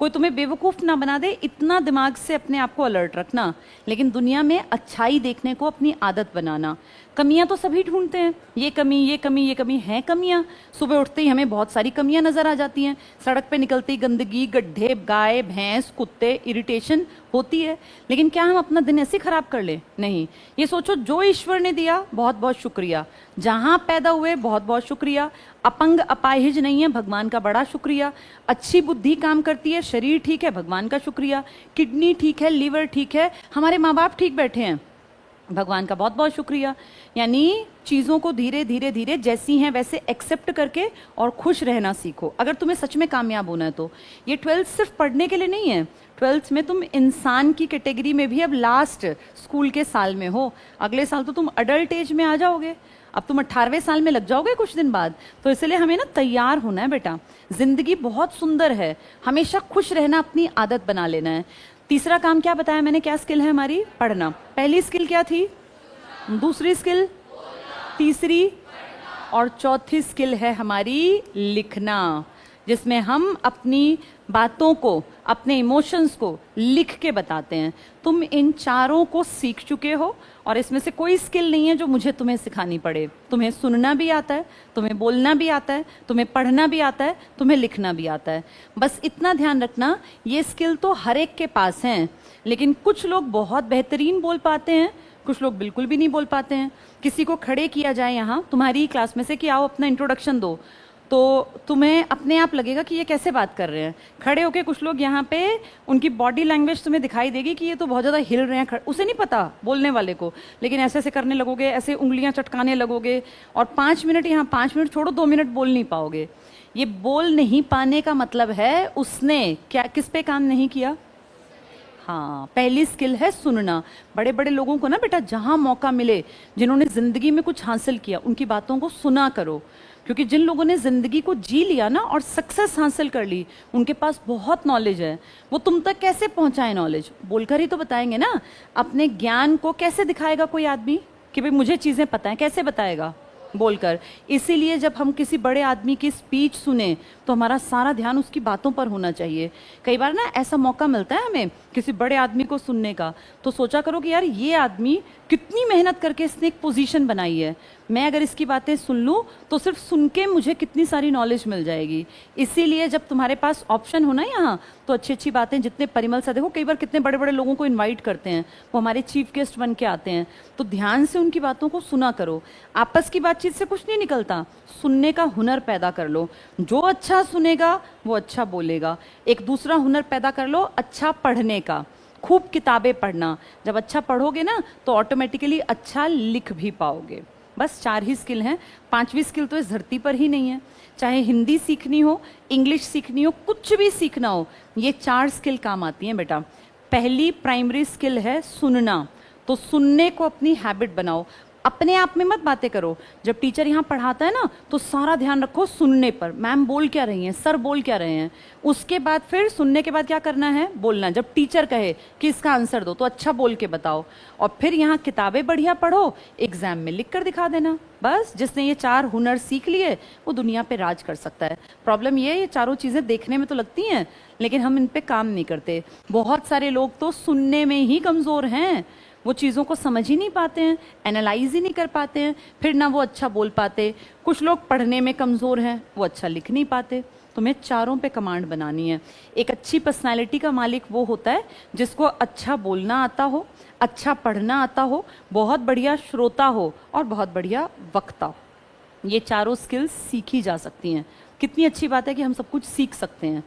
कोई तुम्हें बेवकूफ ना बना दे, इतना दिमाग से अपने आप को अलर्ट रखना, लेकिन दुनिया में अच्छाई देखने को अपनी आदत बनाना। कमियां तो सभी ढूंढते हैं, ये कमी ये कमी ये कमी है। कमियां सुबह उठते ही हमें बहुत सारी कमियां नजर आ जाती हैं, सड़क पे निकलती गंदगी, गड्ढे, गाय भैंस कुत्ते, इरिटेशन होती है। लेकिन क्या हम अपना दिन ऐसे खराब कर ले? नहीं। ये सोचो, जो ईश्वर ने दिया बहुत बहुत शुक्रिया, जहां पैदा हुए बहुत बहुत शुक्रिया, अपंग अपाहिज नहीं है भगवान का बड़ा शुक्रिया, अच्छी बुद्धि काम करती है, शरीर ठीक है भगवान का शुक्रिया, किडनी ठीक है, लीवर ठीक है, हमारे माँ बाप ठीक बैठे हैं, भगवान का बहुत बहुत शुक्रिया। यानी चीज़ों को धीरे धीरे धीरे जैसी हैं वैसे एक्सेप्ट करके और खुश रहना सीखो, अगर तुम्हें सच में कामयाब होना है तो। ये 12th सिर्फ पढ़ने के लिए नहीं है, 12th में तुम इंसान की कैटेगरी में भी अब लास्ट स्कूल के साल में हो, अगले साल तो तुम अडल्ट एज में आ जाओगे, अब तुम 18वें साल में लग जाओगे कुछ दिन बाद। तो इसलिए हमें ना तैयार होना है बेटा, जिंदगी बहुत सुंदर है, हमेशा खुश रहना अपनी आदत बना लेना है। तीसरा काम क्या बताया मैंने, क्या स्किल है हमारी? पढ़ना। पहली स्किल क्या थी? दूसरी स्किल, तीसरी और चौथी स्किल है हमारी लिखना, जिसमें हम अपनी बातों को, अपने इमोशंस को लिख के बताते हैं। तुम इन चारों को सीख चुके हो और इसमें से कोई स्किल नहीं है जो मुझे तुम्हें सिखानी पड़े। तुम्हें सुनना भी आता है, तुम्हें बोलना भी आता है, तुम्हें पढ़ना भी आता है, तुम्हें लिखना भी आता है। बस इतना ध्यान रखना, ये स्किल तो हर एक के पास हैं, लेकिन कुछ लोग बहुत बेहतरीन बोल पाते हैं, कुछ लोग बिल्कुल भी नहीं बोल पाते हैं। किसी को खड़े किया जाए यहाँ तुम्हारी क्लास में से कि आओ अपना इंट्रोडक्शन दो, तो तुम्हें अपने आप लगेगा कि ये कैसे बात कर रहे हैं। खड़े होके कुछ लोग यहाँ पे, उनकी बॉडी लैंग्वेज तुम्हें दिखाई देगी कि ये तो बहुत ज़्यादा हिल रहे हैं, उसे नहीं पता बोलने वाले को, लेकिन ऐसे ऐसे करने लगोगे, ऐसे उंगलियां चटकाने लगोगे और 5 मिनट यहाँ, 5 मिनट छोड़ो 2 मिनट बोल नहीं पाओगे। ये बोल नहीं पाने का मतलब है उसने क्या, किस पे काम नहीं किया। हाँ, पहली स्किल है सुनना। बड़े बड़े लोगों को ना बेटा जहां मौका मिले, जिन्होंने जिंदगी में कुछ हासिल किया, उनकी बातों को सुना करो, क्योंकि जिन लोगों ने जिंदगी को जी लिया ना और सक्सेस हासिल कर ली, उनके पास बहुत नॉलेज है। वो तुम तक कैसे पहुंचाए नॉलेज? बोलकर ही तो बताएंगे ना। अपने ज्ञान को कैसे दिखाएगा कोई आदमी कि भाई मुझे चीजें पता है? कैसे बताएगा? बोलकर। इसीलिए जब हम किसी बड़े आदमी की स्पीच सुने तो हमारा सारा ध्यान उसकी बातों पर होना चाहिए। कई बार ना ऐसा मौका मिलता है हमें किसी बड़े आदमी को सुनने का, तो सोचा करो कि यार ये आदमी कितनी मेहनत करके इसने एक पोजीशन बनाई है, मैं अगर इसकी बातें सुन लूँ तो सिर्फ सुन के मुझे कितनी सारी नॉलेज मिल जाएगी। इसीलिए जब तुम्हारे पास ऑप्शन हो ना यहाँ, तो अच्छी अच्छी बातें, जितने परिमल सा देखो कई बार कितने बड़े बड़े लोगों को इनवाइट करते हैं, वो हमारे चीफ गेस्ट बन के आते हैं, तो ध्यान से उनकी बातों को सुना करो। आपस की बातचीत से कुछ नहीं निकलता, सुनने का हुनर पैदा कर लो। जो अच्छा सुनेगा वो अच्छा बोलेगा। एक दूसरा हुनर पैदा कर लो, अच्छा पढ़ने का, खूब किताबें पढ़ना। जब अच्छा पढ़ोगे ना तो ऑटोमेटिकली अच्छा लिख भी पाओगे। बस 4 ही स्किल हैं, 5वीं स्किल तो इस धरती पर ही नहीं है। चाहे हिंदी सीखनी हो, इंग्लिश सीखनी हो, कुछ भी सीखना हो, ये 4 स्किल काम आती हैं बेटा। पहली प्राइमरी स्किल है सुनना, तो सुनने को अपनी हैबिट बनाओ। अपने आप में मत बातें करो। जब टीचर यहाँ पढ़ाता है ना तो सारा ध्यान रखो सुनने पर, मैम बोल क्या रही हैं, सर बोल क्या रहे हैं। उसके बाद फिर सुनने के बाद क्या करना है? बोलना। जब टीचर कहे कि इसका आंसर दो तो अच्छा बोल के बताओ, और फिर यहाँ किताबें बढ़िया पढ़ो, एग्जाम में लिख कर दिखा देना। बस जिसने ये 4 हुनर सीख लिए वो दुनिया पे राज कर सकता है। प्रॉब्लम ये है, ये चारों चीज़ें देखने में तो लगती हैं लेकिन हम इन पे काम नहीं करते। बहुत सारे लोग तो सुनने में ही कमज़ोर हैं, वो चीज़ों को समझ ही नहीं पाते हैं, एनालाइज ही नहीं कर पाते हैं, फिर ना वो अच्छा बोल पाते। कुछ लोग पढ़ने में कमज़ोर हैं, वो अच्छा लिख नहीं पाते। तुम्हें चारों पे कमांड बनानी है। एक अच्छी पर्सनालिटी का मालिक वो होता है जिसको अच्छा बोलना आता हो, अच्छा पढ़ना आता हो, बहुत बढ़िया श्रोता हो और बहुत बढ़िया वक्ता हो। ये चारों स्किल्स सीखी जा सकती हैं। कितनी अच्छी बात है कि हम सब कुछ सीख सकते हैं।